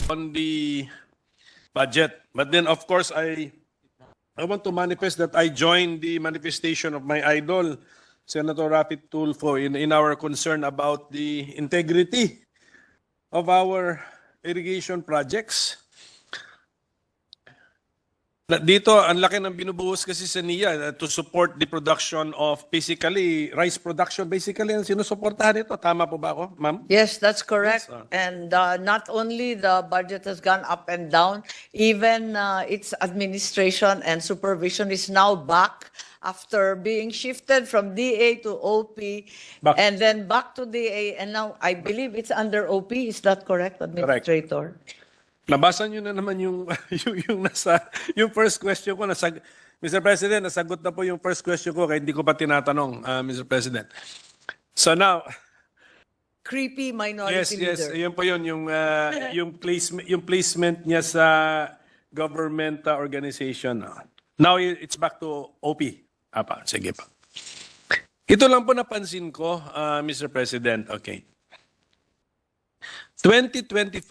on the budget. But then, of course, I want to manifest that I join the manifestation of my idol, Senator Rapi Tulfo, in our concern about the integrity of our irrigation projects. Dito, ang laki ng binubuhos kasi sa NIA to support the production of basically rice production. Basically, ang sinusuportahan nito. Tama po ba ako, ma'am? Yes, that's correct. Yes, And not only the budget has gone up and down, even its administration and supervision is now back after being shifted from DA to OP Back. and then back to DA. And now I believe it's under OP. Is that correct, Administrator? Nabasa nyo na naman yung, yung first question ko. Mr. President, nasagot na po yung first question ko kaya hindi ko pa tinatanong, Mr. President. So now, Creepy minority yes, leader. yun po yun, yung placement niya sa government organization. Now, it's back to OP. Sige pa. Ito lang po napansin ko, Mr. President. Okay. 2025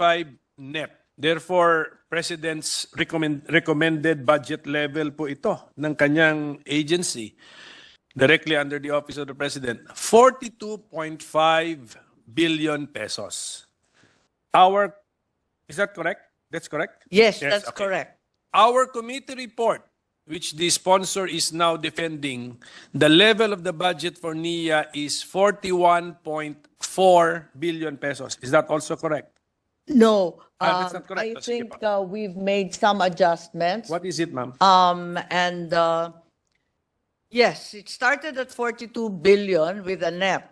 NEP. Therefore, President's recommended budget level po ito ng kanyang agency directly under the Office of the President, 42.5 billion pesos. Is that correct? That's correct? Yes, that's okay. correct. Our committee report, which the sponsor is now defending, the level of the budget for NIA is 41.4 billion pesos. Is that also correct? No, that's not correct. I Oh, sige think we've made some adjustments. What is it, ma'am? And yes, it started at 42 billion with a NEP.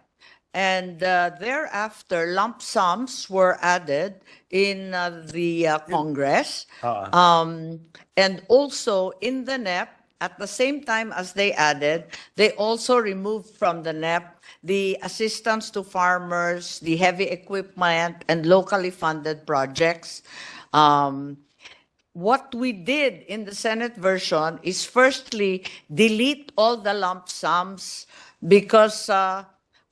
And thereafter, lump sums were added in the Congress. And also in the NEP, at the same time as they added, they also removed from the NEP the assistance to farmers, the heavy equipment, and locally funded projects. What we did in the Senate version is firstly delete all the lump sums because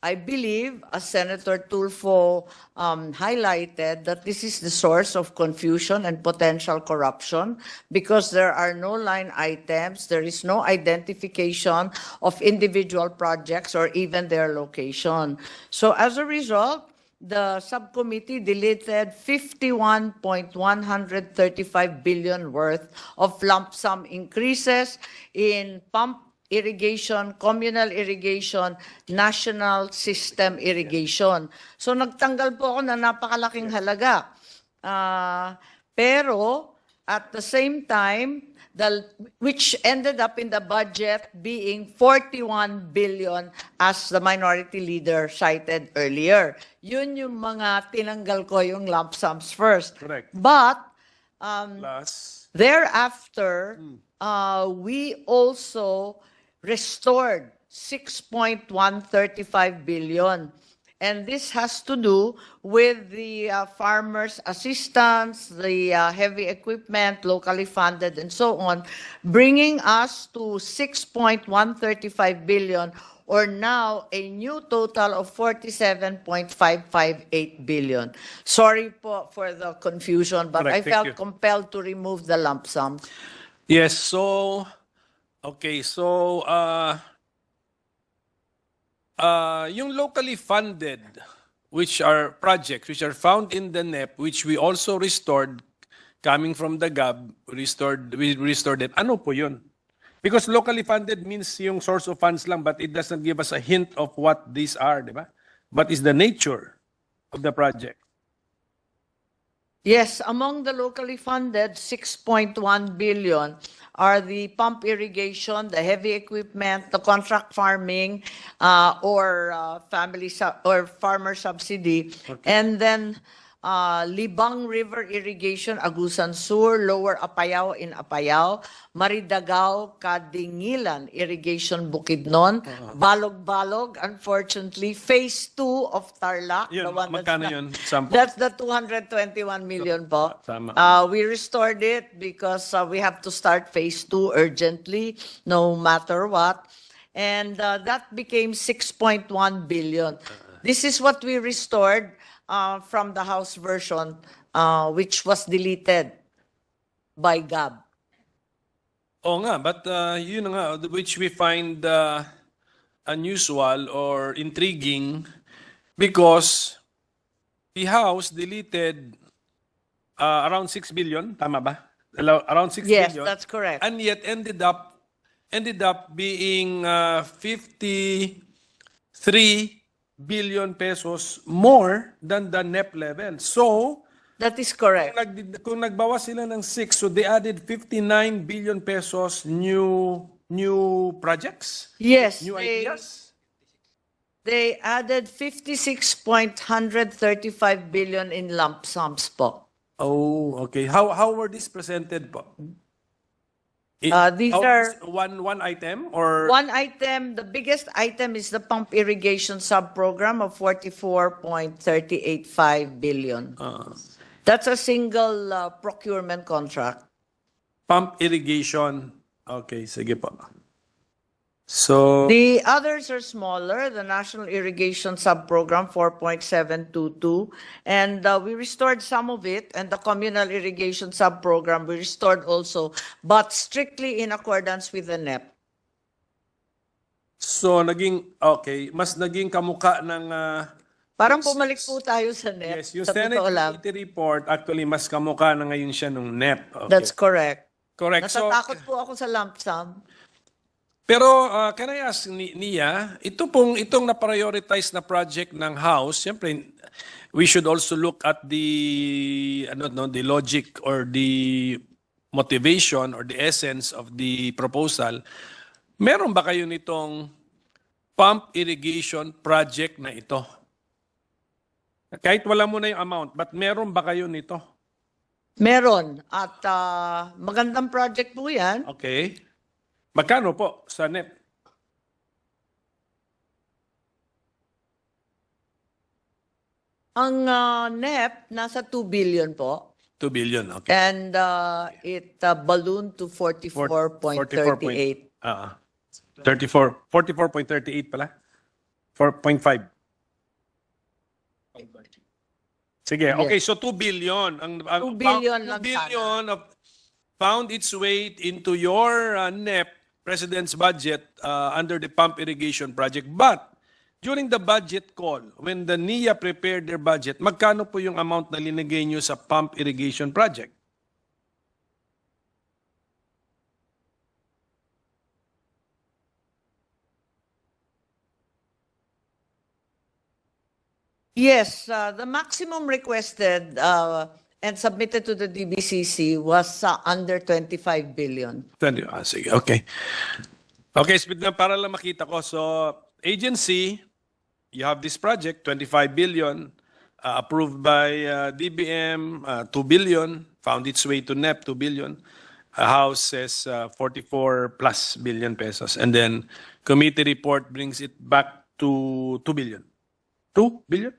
I believe, as Senator Tulfo highlighted, that this is the source of confusion and potential corruption because there are no line items, there is no identification of individual projects or even their location. So as a result, the subcommittee deleted 51.135 billion worth of lump sum increases in pump irrigation, communal irrigation, national system irrigation. So nagtanggal po ako na napakalaking halaga. Pero at the same time, which ended up in the budget being 41 billion as the minority leader cited earlier. Yun yung mga tinanggal ko yung lump sums first. Correct. But Plus, thereafter, we also restored 6.135 billion. And this has to do with the farmers' assistance, the heavy equipment, locally funded, and so on, bringing us to 6.135 billion, or now a new total of 47.558 billion. Sorry po for the confusion, but Correct, I thank felt you. compelled to remove the lump sum. yes, so, okay, so, yung locally funded, which are projects, which are found in the NEP, which we also restored, coming from the GAB, we restored it. Ano po yun? Because locally funded means yung source of funds lang, but it doesn't give us a hint of what these are, di ba? What is the nature of the project? Yes, among the locally funded, 6.1 billion are the pump irrigation, the heavy equipment, the contract farming, or or farmer subsidy, and then Libang River Irrigation, Agusan Sur, Lower Apayao in Apayao, Maridagao, Kadingilan Irrigation, Bukidnon, Balog-Balog, unfortunately, Phase 2 of Tarlac. Yun, the one that's magkano not- yun? Sample. That's the 221 million po. Tama. We restored it because we have to start Phase 2 urgently, no matter what. And that became 6.1 billion. This is what we restored from the House version, which was deleted by GAB. Oo nga, but yun na nga, which we find unusual or intriguing because the House deleted around 6 billion, tama ba? Around 6 Yes, billion. that's correct. And yet ended up being 53 billion pesos more than the NEP level. So, That is correct. kung nagbawas sila ng 6, so they added 59 billion pesos new projects, Yes, new ideas. they added 56.135 billion in lump sums po. Oh, okay. How were these presented po? These are one item or one item. The biggest item is the pump irrigation sub-program of 44.385 billion. That's a single procurement contract. pump irrigation? Okay, sige po. So, The others are smaller. The National Irrigation Sub-Program, 4.722. And we restored some of it. And the Communal Irrigation Sub-Program, we restored also, but strictly in accordance with the NEP. so mas naging kamukha ng Parang bumalik po tayo sa NEP. yes, yung sa Senate totoo lang. Committee report actually mas kamukha na ngayon siya nung NEP. Okay. That's correct. Correct. So, Natatakot po ako sa lump sum. pero can I ask Nia, itong na-prioritize na project ng House, siyempre we should also look at the the logic or the motivation or the essence of the proposal. Meron ba kayo nitong pump irrigation project na ito? Kahit wala mo na yung amount, but meron ba kayo nito? Meron. At magandang project po yan. Okay. Magkano po sa NEP? Ang NEP, nasa 2 billion po. 2 billion, okay. And it ballooned to 44.38. 44.38 pala? 4.5. Sige, okay, so 2 billion. 2 billion 2 lang billion found its way into your NEP, President's budget, under the pump irrigation project. But, during the budget call, when the NIA prepared their budget, magkano po yung amount na linagay nyo sa pump irrigation project? Yes, the maximum requested and submitted to the DBCC was under 25 billion. 20, sige, okay. Okay, speed na para lang makita ko. So, agency, you have this project, 25 billion, approved by DBM, 2 billion, found its way to NEP, 2 billion. House says 44 plus billion pesos. And then, committee report brings it back to 2 billion. 2 billion?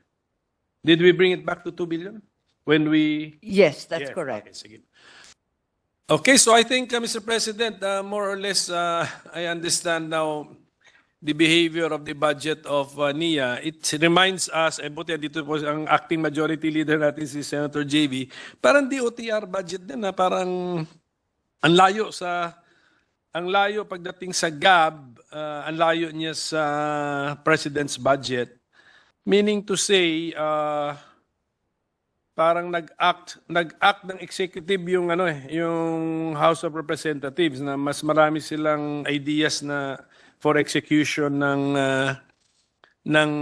Did we bring it back to 2 billion? When we... Yes, that's Yeah, correct. Okay, sige. Okay, so I think, Mr. President, more or less, I understand now the behavior of the budget of NIA. It reminds us, buti dito po ang acting majority leader natin si Senator JV, parang DOTR budget din na parang ang layo pagdating sa GAB, ang layo niya sa President's budget. Meaning to say, parang nag-act ng executive yung yung House of Representatives na mas marami silang ideas na for execution ng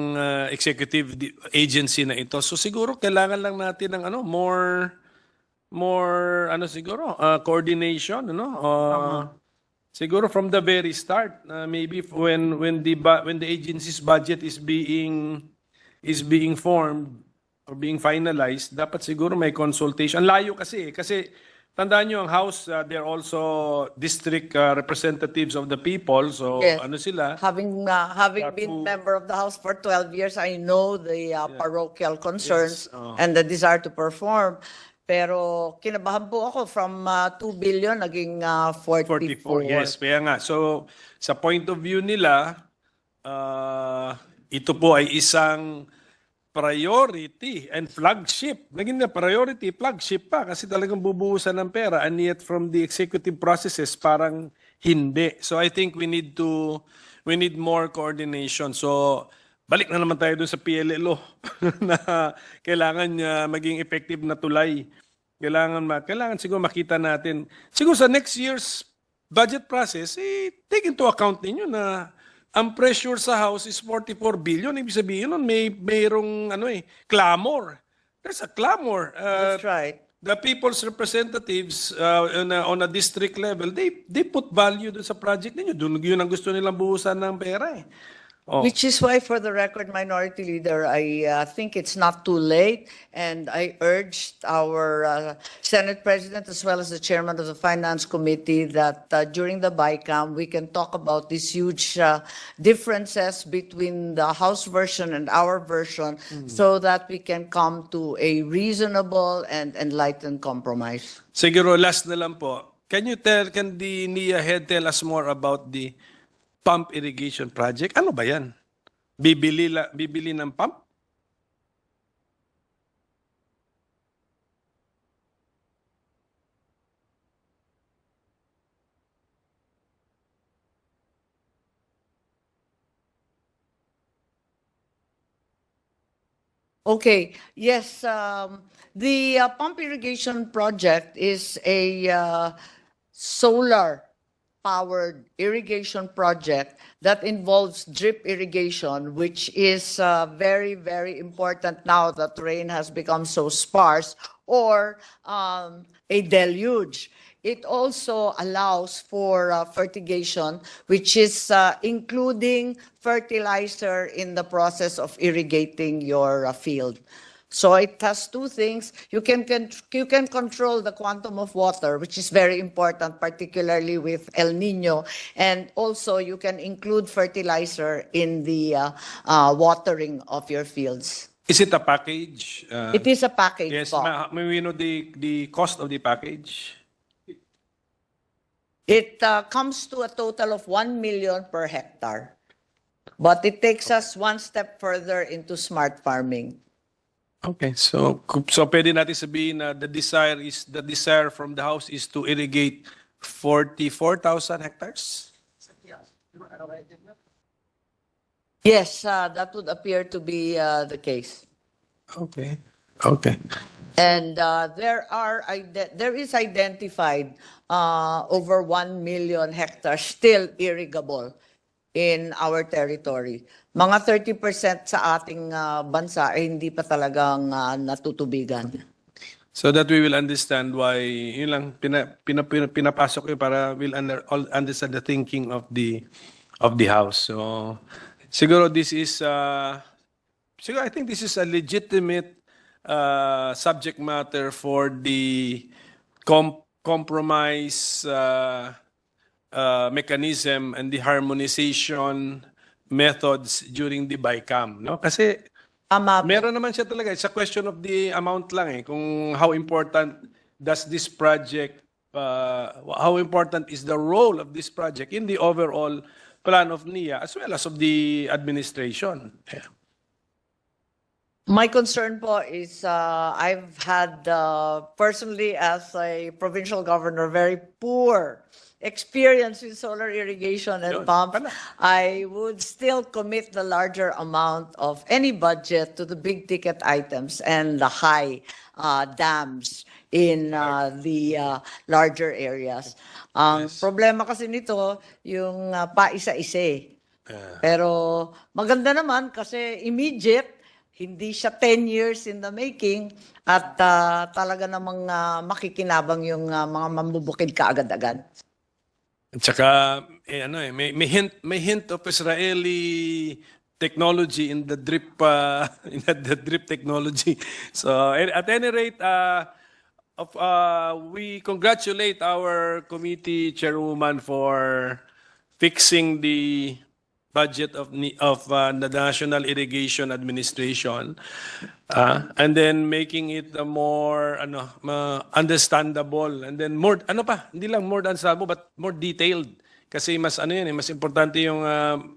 executive agency na ito. So siguro kailangan lang natin ng more siguro coordination, siguro from the very start, maybe when the agency's budget is being formed or being finalized, dapat siguro may consultation. Ang layo kasi tandaan nyo, ang House, they're also district representatives of the people. So, Yes. Sila? Having been member of the House for 12 years, I know the parochial concerns and the desire to perform. Pero kinabahan po ako from 2 billion naging 44. 44, yes. Kaya nga. So, sa point of view nila, ito po ay isang priority and flagship. Naging na priority, flagship pa kasi talagang bubuhusan ng pera, and yet from the executive processes parang hindi. So I think we need more coordination. So balik na naman tayo dun sa PLLO na kailangan niya maging effective na tulay. Kailangan siguro makita natin. Siguro sa next year's budget process, take into account ninyo na ang pressure sa House is 44 billion. Ibig sabihin nun, mayroong clamor. There's a clamor. That's right. The people's representatives on a district level, they put value dun sa project ninyo. Yun ang gusto nilang buhusan ng pera eh. Oh. Which is why, for the record, Minority Leader, I think it's not too late, and I urged our Senate President as well as the Chairman of the Finance Committee that during the BICAM we can talk about these huge differences between the House version and our version so that we can come to a reasonable and enlightened compromise. Siguro last na lang po. Can the NIA head tell us more about the pump irrigation project? Ano ba yan? Bibili ng pump? Okay, yes, the pump irrigation project is a solar powered irrigation project that involves drip irrigation, which is very, very important now that rain has become so sparse, or a deluge. It also allows for fertigation, which is including fertilizer in the process of irrigating your field. So it has two things. You can control the quantum of water, which is very important, particularly with El Nino, and also you can include fertilizer in the watering of your fields. Is it a package? It is a package. Yes, po. may we know the cost of the package? It comes to a total of 1 million per hectare. But it takes us one step further into smart farming. Okay, so pwede natin sabihin na the desire from the House is to irrigate 44,000 hectares? Yes, that would appear to be the case. Okay. And there is identified over 1 million hectares still irrigable in our territory. Mga 30% sa ating bansa ay hindi pa talagang natutubigan. So that we will understand why, yun lang, pinapasok ko para we'll understand the thinking of the House. So, siguro I think this is a legitimate subject matter for the compromise mechanism and the harmonization methods during the BICAM, no? Kasi meron naman siya talaga. It's a question of the amount lang eh. Kung how important does this project, how important is the role of this project in the overall plan of NIA as well as of the administration. Yeah. My concern po is I've had personally as a provincial governor very poor experience with solar irrigation and pumps. I would still commit the larger amount of any budget to the big ticket items and the high dams in the larger areas. Ang problema kasi nito yung paisa-isa eh. Pero maganda naman kasi immediate, hindi siya 10 years in the making at talaga namang makikinabang yung mga mambubukid kaagad-agad. At saka, may hint of Israeli technology in the drip technology. So at any rate, we congratulate our committee chairwoman for fixing the budget of the National Irrigation Administration, and then making it more understandable, and then more hindi lang more understandable but more detailed Kasi mas ano yan eh, mas importante yung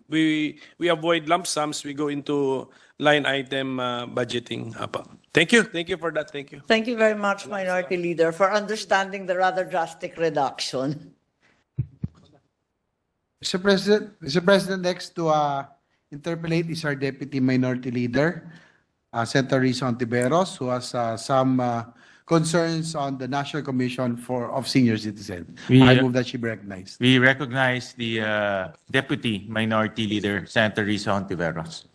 we avoid lump sums, we go into line item budgeting. Apa. Thank you. Thank you for that. Thank you. Thank you very much, Minority Leader, for understanding the rather drastic reduction. Mr. President, next to interpolate is our Deputy Minority Leader, Senator Risa Ontiveros, who has some concerns on the National Commission of Senior Citizens. I move that she be recognized. We recognize the Deputy Minority Leader, Senator Risa Hontiveros.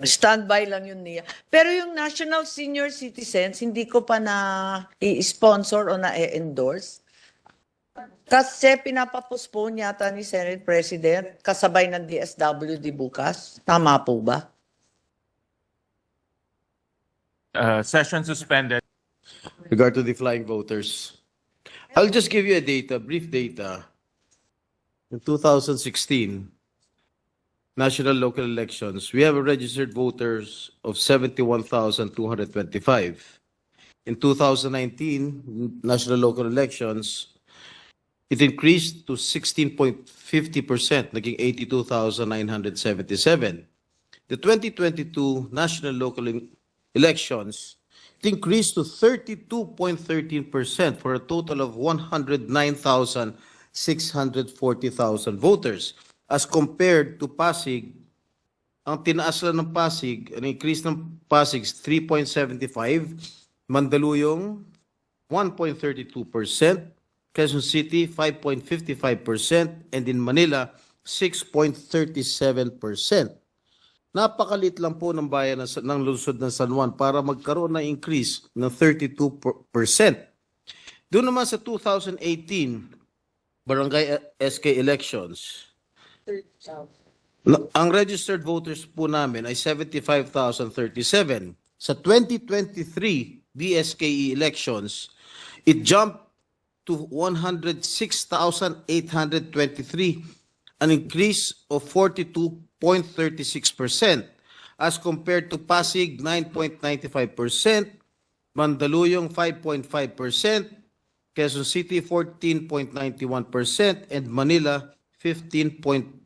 Standby lang yun niya. Pero yung National Senior Citizens, hindi ko pa na i-sponsor o na-endorse. Kasi pinapapostpone yata ni Senate President kasabay ng DSWD bukas. Tama po ba? Session suspended. Regard to the flying voters. I'll just give you a brief data. In 2016, national local elections, we have registered voters of 71,225. In 2019, national local elections, it increased to 16.50%, naging 82,977. The 2022 national local elections, it increased to 32.13% for a total of 109,640,000 voters. As compared to Pasig, ang tinaas lang ng Pasig, ang increase ng Pasig is 3.75, Mandaluyong 1.32%, Quezon City 5.55%, and in Manila 6.37%. Napakalit lang po ng bayan ng lungsod ng San Juan para magkaroon ng increase ng 32%. Doon naman sa 2018 barangay SK elections, ang registered voters po namin ay 75,037. Sa 2023 BSKE elections, it jumped to 106,823, an increase of 42.36% as compared to Pasig 9.95%, Mandaluyong 5.5%, Quezon City 14.91%, and Manila 15.86%.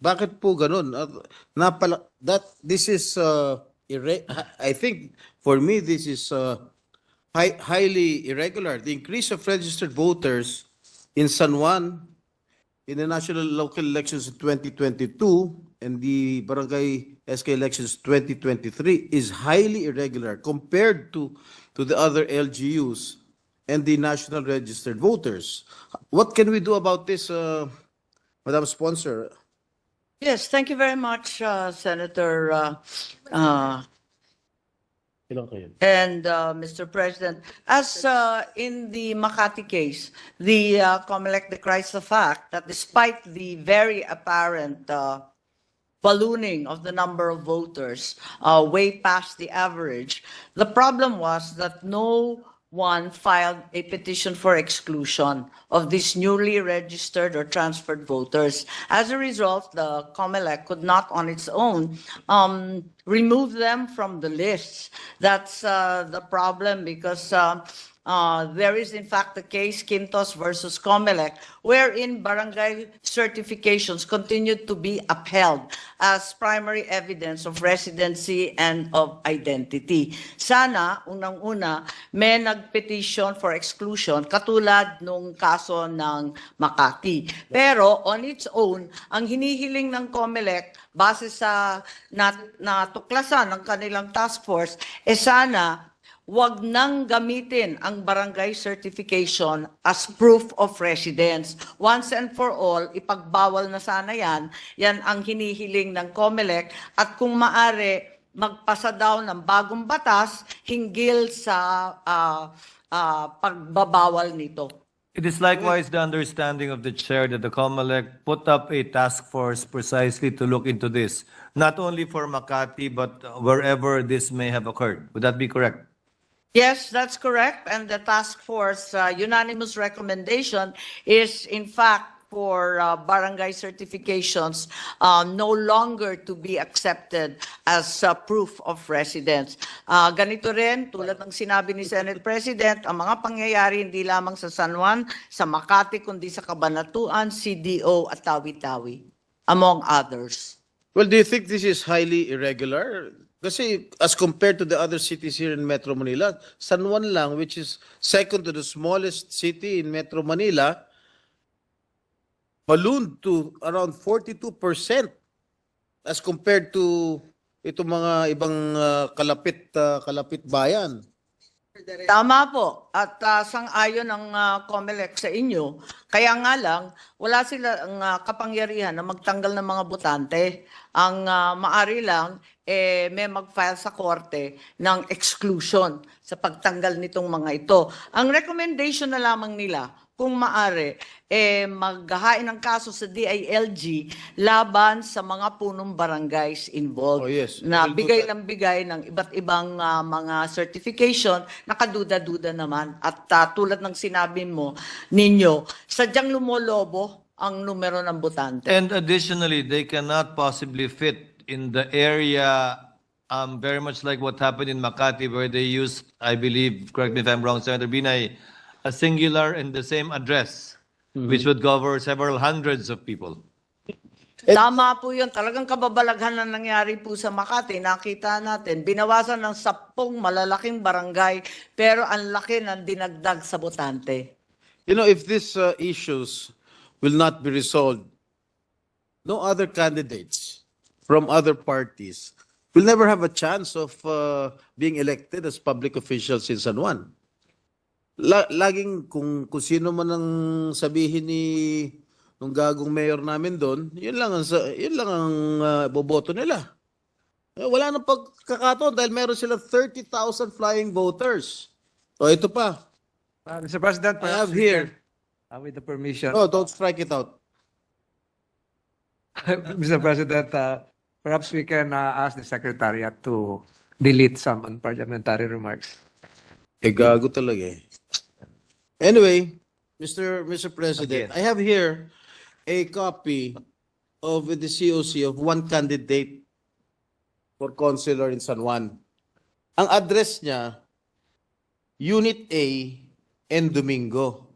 Bakit po ganun? This is I think for me this is highly irregular. The increase of registered voters in San Juan in the national local elections in 2022 and the barangay SK elections 2023 is highly irregular compared to the other LGUs and the national registered voters. What can we do about this, Madam Sponsor? Yes, thank you very much, Senator and Mr. President. As in the Makati case, the COMELEC decries the fact that despite the very apparent ballooning of the number of voters way past the average, the problem was that no one filed a petition for exclusion of these newly registered or transferred voters. As a result, the COMELEC could not on its own remove them from the lists. That's the problem because there is in fact the case Quintos versus COMELEC, wherein barangay certifications continued to be upheld as primary evidence of residency and of identity. Sana, unang-una, may nagpetition for exclusion katulad nung kaso ng Makati. Pero on its own, ang hinihiling ng COMELEC base sa natuklasan ng kanilang task force, sana wag nang gamitin ang barangay certification as proof of residence. Once and for all, ipagbawal na sana yan. Yan ang hinihiling ng COMELEC at kung maari, magpasa daw ng bagong batas hinggil sa pagbabawal nito. It is likewise the understanding of the chair that the COMELEC put up a task force precisely to look into this, not only for Makati, but wherever this may have occurred. Would that be correct? Yes, that's correct. And the task force unanimous recommendation is, in fact, for barangay certifications no longer to be accepted as proof of residence. Ganito rin, tulad ng sinabi ni Senate President, ang mga pangyayari hindi lamang sa San Juan, sa Makati, kundi sa Cabanatuan, CDO at Tawi-Tawi, among others. Well, do you think this is highly irregular? Kasi as compared to the other cities here in Metro Manila, San Juan lang, which is second to the smallest city in Metro Manila, ballooned to around 42% as compared to itong mga ibang kalapit bayan. Tama po. At sang-ayon ang COMELEC sa inyo. Kaya nga lang, wala silang kapangyarihan na magtanggal ng mga botante. Ang maari lang, may mag-file sa korte ng exclusion sa pagtanggal nitong mga ito. Ang recommendation na lamang nila, kung maari, maghahain ng kaso sa DILG laban sa mga punong barangays involved. Oh, yes. Na We'll do bigay that. ng bigay ng iba't ibang mga certification, nakaduda-duda naman. At tulad ng sinabi mo ninyo, sadyang lumolobo ang numero ng botante. And additionally, they cannot possibly fit in the area very much like what happened in Makati where they used, I believe, correct me if I'm wrong, Senator Binay, a singular and the same address, which would cover several hundreds of people. Tama po yun. Talagang kababalaghan na nangyari po sa Makati. Nakita natin, binawasan ng 10 malalaking barangay, pero ang laki ng dinagdag sa botante. You know, if these issues will not be resolved, no other candidates from other parties will never have a chance of being elected as public officials in San Juan. Laging kung sino man ang sabihin ni nung gagong mayor namin doon, yun lang ang boboto nila. Wala nang pagkakataon dahil meron sila 30,000 flying voters. O ito pa. Mr. President, I have perhaps we here. can, with the permission, No, don't strike it out. Mr. President, perhaps we can ask the Secretariat to delete some unparliamentary remarks. Gago talaga eh. Anyway, Mr. President, I have here a copy of the COC of one candidate for councilor in San Juan. Ang address niya, Unit A and Domingo.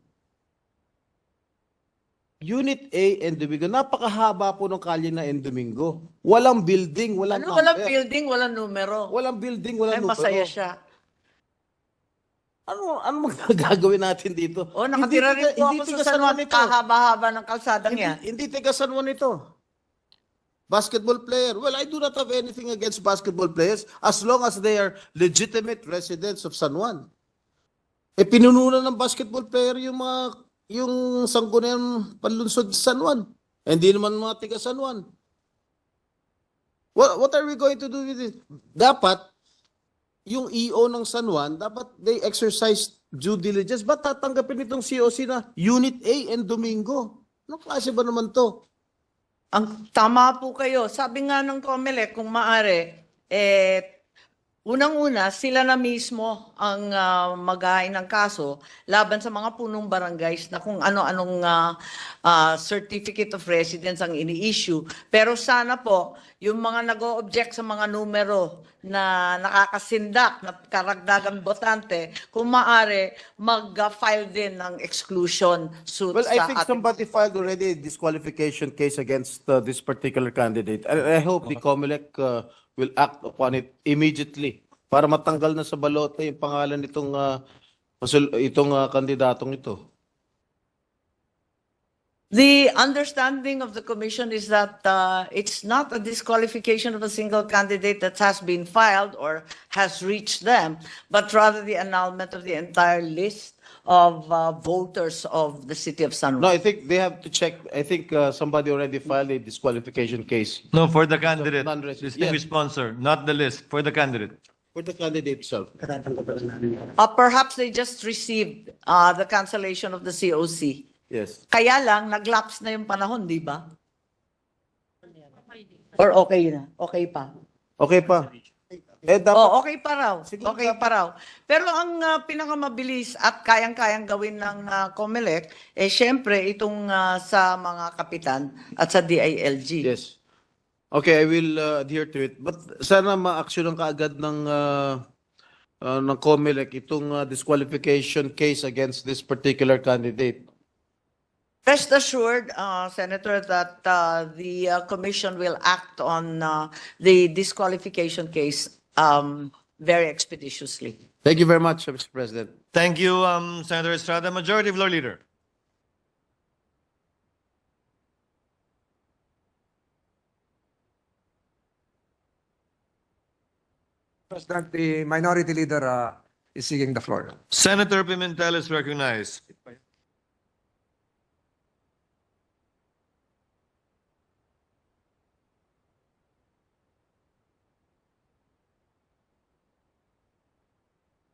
Unit A and Domingo. Napakahaba po ng kalye na and Domingo. Walang building, walang Walang number. building, walang numero. Walang building, Ay, walang numero. masaya siya. Ano magagawin natin dito? O, nakatira rin po ako sa San Juan. Kahaba-haba ng kalsadang yan. Hindi taga San Juan ito. Basketball player. Well, I do not have anything against basketball players as long as they are legitimate residents of San Juan. Pinununan ng basketball player yung sangguniang panlunsod sa San Juan. Hindi naman mga taga San Juan. What are we going to do with it? Dapat, yung EO ng San Juan, dapat they exercise due diligence. Ba't tatanggapin itong COC na Unit A and Domingo? Anong klase ba naman to? Ang tama po kayo. Sabi nga ng COMELEC, kung maaari, unang-una, sila na mismo ang maghahain ng kaso laban sa mga punong barangays na kung ano-anong certificate of residence ang ini-issue. Pero sana po, yung mga nag-o-object sa mga numero na nakakasindak, na karagdagang botante, kung maaari, mag-file din ng exclusion suit Well, I sa think ating somebody filed already a disqualification case against this particular candidate. I hope the COMELEC will act upon it immediately para matanggal na sa balota yung pangalan nitong kandidatong ito. The understanding of the commission is that it's not a disqualification of a single candidate that has been filed or has reached them, but rather the annulment of the entire list of voters of the city of San No, Juan. I think they have to check. I think somebody already filed a disqualification case No, for the candidate, non-resident, distinguished sponsor, not the list, for the candidate. for the candidate itself. Perhaps they just received the cancellation of the COC. Yes. Kaya lang, nag-lapse na yung panahon, di ba? Or okay na? Okay pa? Okay pa. Eh, dapat, Oh, okay pa raw. Okay pa raw. Pero ang pinakamabilis at kayang-kayang gawin ng COMELEC, syempre itong sa mga kapitan at sa DILG. yes. Okay, I will adhere to it. But sana ma-action kaagad ng COMELEC itong disqualification case against this particular candidate. Rest assured, Senator, that the commission will act on the disqualification case very expeditiously. Thank you very much, Mr. President. Thank you, Senator Estrada. Majority Floor Leader. President, the minority leader is seeking the floor. Senator Pimentel is recognized.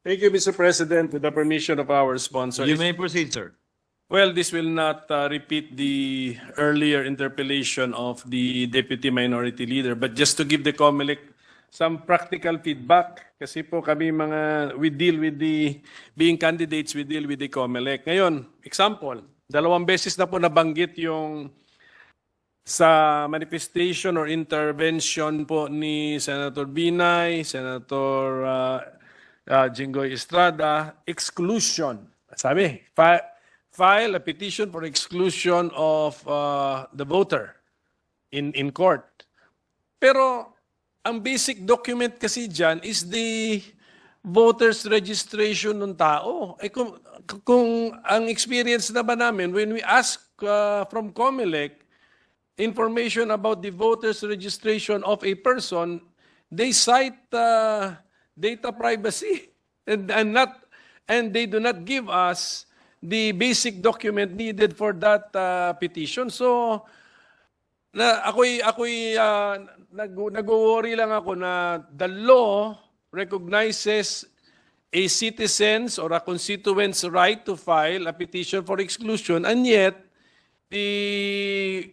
Thank you, Mr. President, with the permission of our sponsor. You may proceed, sir. Well, this will not repeat the earlier interpellation of the Deputy Minority Leader, but just to give the COMELEC some practical feedback. Kasi po kami we deal with the, being candidates, we deal with the COMELEC. Ngayon, example, 2 beses na po nabanggit yung sa manifestation or intervention po ni Senator Binay, Senator Jinggoy Estrada, exclusion. Sabi, file a petition for exclusion of the voter in court. Pero ang basic document kasi dyan is the voter's registration ng tao. Eh kung ang experience na ba namin, when we ask from COMELEC information about the voter's registration of a person, they cite data privacy and they do not give us the basic document needed for that petition. So ako'y nag-worry lang ako na the law recognizes a citizen's or a constituent's right to file a petition for exclusion, and yet the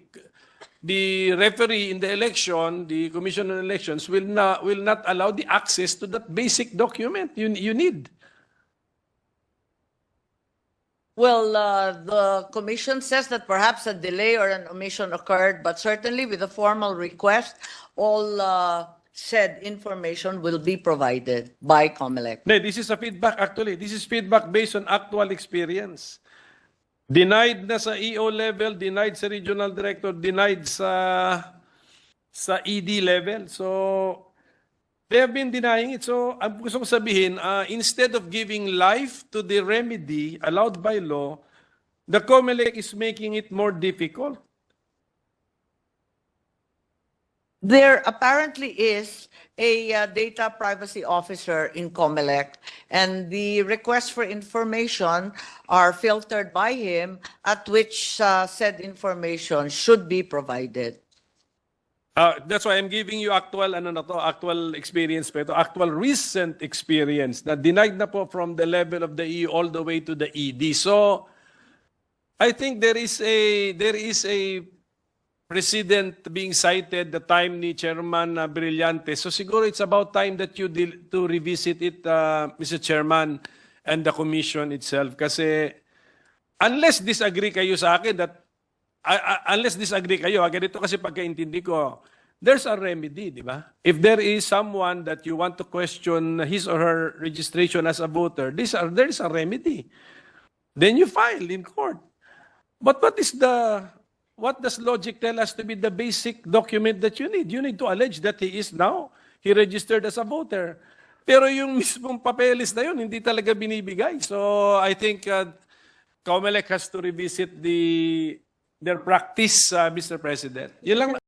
referee in the election, the Commission on Elections, will not allow the access to that basic document you need. Well, the commission says that perhaps a delay or an omission occurred, but certainly with a formal request, all said information will be provided by COMELEC. No, this is a feedback actually. This is feedback based on actual experience. Denied na sa EO level, denied sa regional director, denied sa ED level. So they have been denying it. So ang gusto ko sabihin, instead of giving life to the remedy allowed by law, the COMELEC is making it more difficult. There apparently is a data privacy officer in COMELEC, and the requests for information are filtered by him, at which said information should be provided. That's why I'm giving you actual experience pa ito, actual recent experience na denied na po from the level of the EU all the way to the ED. So I think there is a precedent being cited the time ni Chairman Brillante. So siguro it's about time that you to revisit it, Mr. Chairman, and the Commission itself. Kasi unless disagree kayo sa akin that unless disagree kayo, ganito kasi pagkaintindi ko, there's a remedy, di ba? If there is someone that you want to question his or her registration as a voter, there is a remedy. Then you file in court. But what does logic tell us to be the basic document that you need? You need to allege that he registered as a voter. Pero yung mismong papeles na yun, hindi talaga binibigay. So I think COMELEC has to revisit their practice, Mr. President. Yun lang.